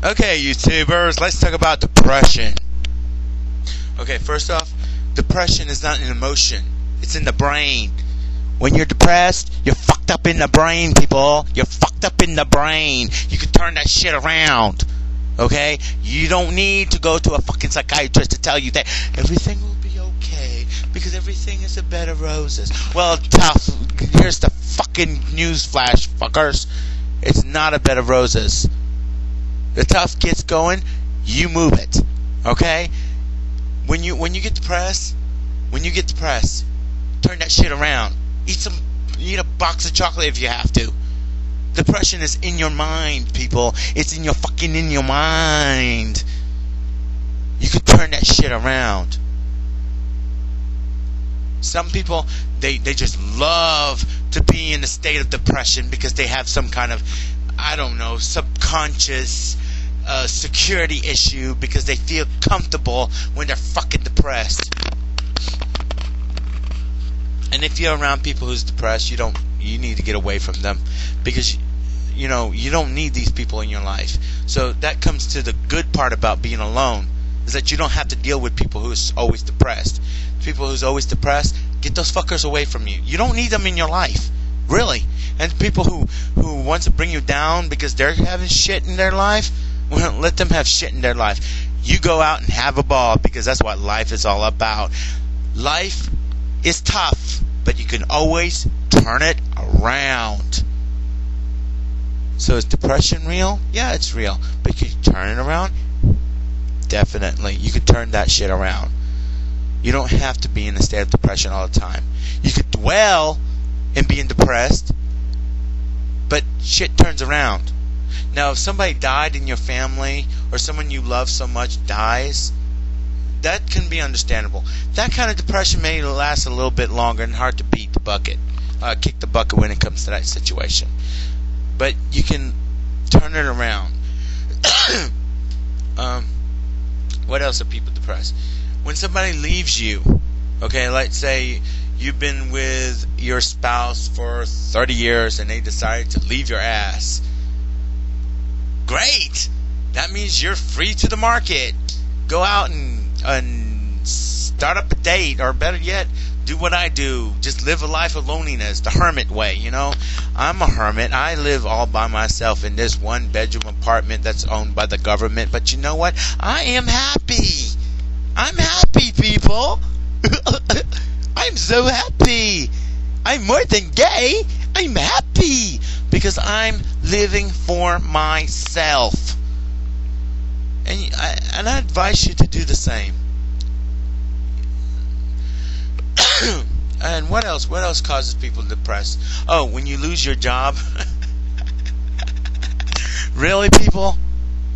Okay, YouTubers, let's talk about depression. Okay, first off, depression is not an emotion. It's in the brain. When you're depressed, you're fucked up in the brain, people. You're fucked up in the brain. You can turn that shit around. Okay? You don't need to go to a fucking psychiatrist to tell you that everything will be okay because everything is a bed of roses. Well, tough. Here's the fucking news flash, fuckers. It's not a bed of roses. The tough gets going, you move it. Okay? When you get depressed, turn that shit around. Eat a box of chocolate if you have to. Depression is in your mind, people. It's in your mind. You can turn that shit around. Some people, they just love to be in a state of depression because they have some kind of, I don't know, subconscious security issue because they feel comfortable when they're fucking depressed. And if you're around people who's depressed, you need to get away from them because you don't need these people in your life. So that comes to the good part about being alone, is that you don't have to deal with people who's always depressed. People who's always depressed, get those fuckers away from you. You don't need them in your life, really. And people who want to bring you down because they're having shit in their life, well, let them have shit in their life. You go out and have a ball because that's what life is all about. Life is tough, but you can always turn it around. So is depression real? Yeah, it's real. But can you turn it around? Definitely. You can turn that shit around. You don't have to be in a state of depression all the time. You could dwell in being depressed, but shit turns around. Now, if somebody died in your family or someone you love so much dies, that can be understandable. That kind of depression may last a little bit longer and hard to beat the bucket, kick the bucket when it comes to that situation. But you can turn it around. What else are people depressed? When somebody leaves you, okay, let's say you've been with your spouse for 30 years and they decided to leave your ass. Great! That means you're free to the market. Go out and start up a date, or better yet, do what I do. Just live a life of loneliness, the hermit way, I'm a hermit. I live all by myself in this one-bedroom apartment that's owned by the government. But you know what? I am happy. I'm happy, people. I'm so happy. I'm more than gay. I'm happy because I'm living for myself. And I advise you to do the same. And what else? What else causes people depressed? Oh, when you lose your job. Really, people?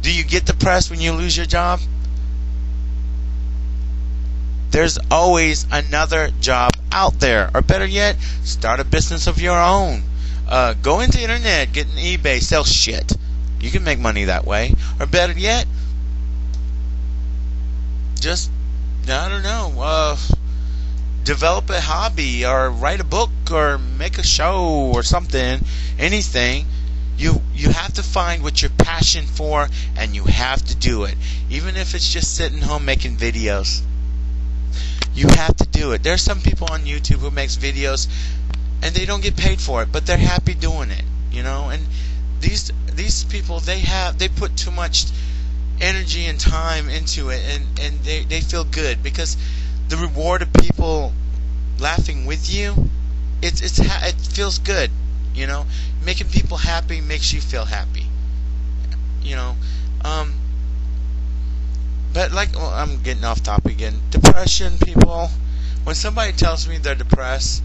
Do you get depressed when you lose your job? There's always another job out there. Or better yet, start a business of your own. Go into the internet, get an eBay, sell shit. You can make money that way. Or better yet, just, I don't know, develop a hobby or write a book or make a show or something, anything. You have to find what you're passionate for and you have to do it. Even if it's just sitting home making videos. You have to do it. There's some people on YouTube who makes videos and they don't get paid for it, but they're happy doing it, and these people, they put too much energy and time into it and they feel good because the reward of people laughing with you, it feels good, making people happy makes you feel happy, but I'm getting off topic again. Depression, people, when somebody tells me they're depressed,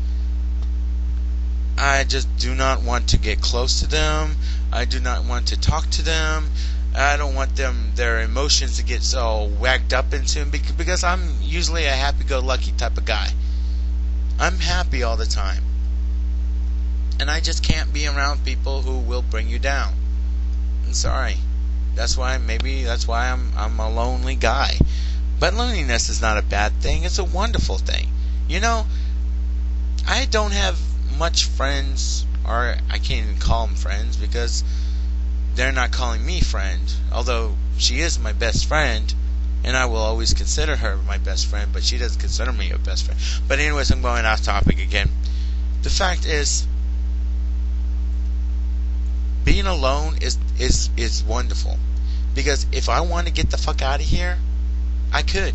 I just do not want to get close to them. I do not want to talk to them. I don't want their emotions to get so wagged up into them because I'm usually a happy-go-lucky type of guy. I'm happy all the time. And I just can't be around people who will bring you down. I'm sorry. That's why I'm a lonely guy. But loneliness is not a bad thing. It's a wonderful thing. I don't have much friends, or I can't even call them friends because they're not calling me friend, although she is my best friend, and I will always consider her my best friend, but she doesn't consider me a best friend. But anyways, I'm going off topic again. The fact is, being alone is wonderful, because if I want to get the fuck out of here, I could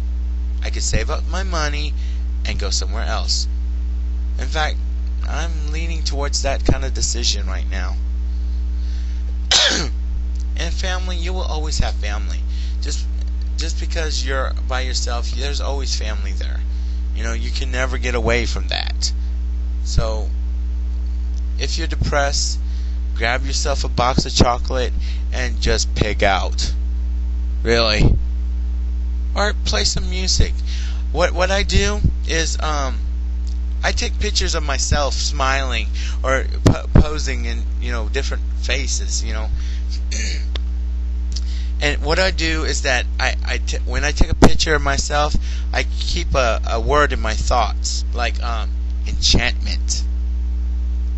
save up my money and go somewhere else. In fact, I'm leaning towards that kind of decision right now. And family, you will always have family. Just because you're by yourself, there's always family there. You can never get away from that. So, if you're depressed, grab yourself a box of chocolate and just pig out. Really. Or play some music. What I do is I take pictures of myself smiling or posing in different faces. And what I do is that when I take a picture of myself, I keep a word in my thoughts, like enchantment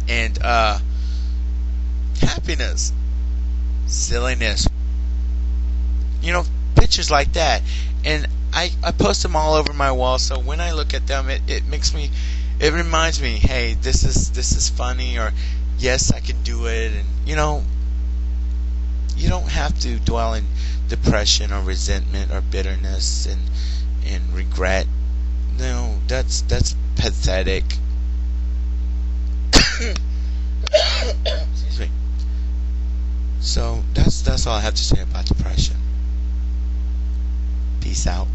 and happiness, silliness, pictures like that. And I post them all over my wall, so when I look at them, it reminds me, hey, this is funny, or yes, I can do it. And you don't have to dwell in depression or resentment or bitterness and regret. No, that's pathetic. Excuse me. So that's all I have to say about depression. Peace out.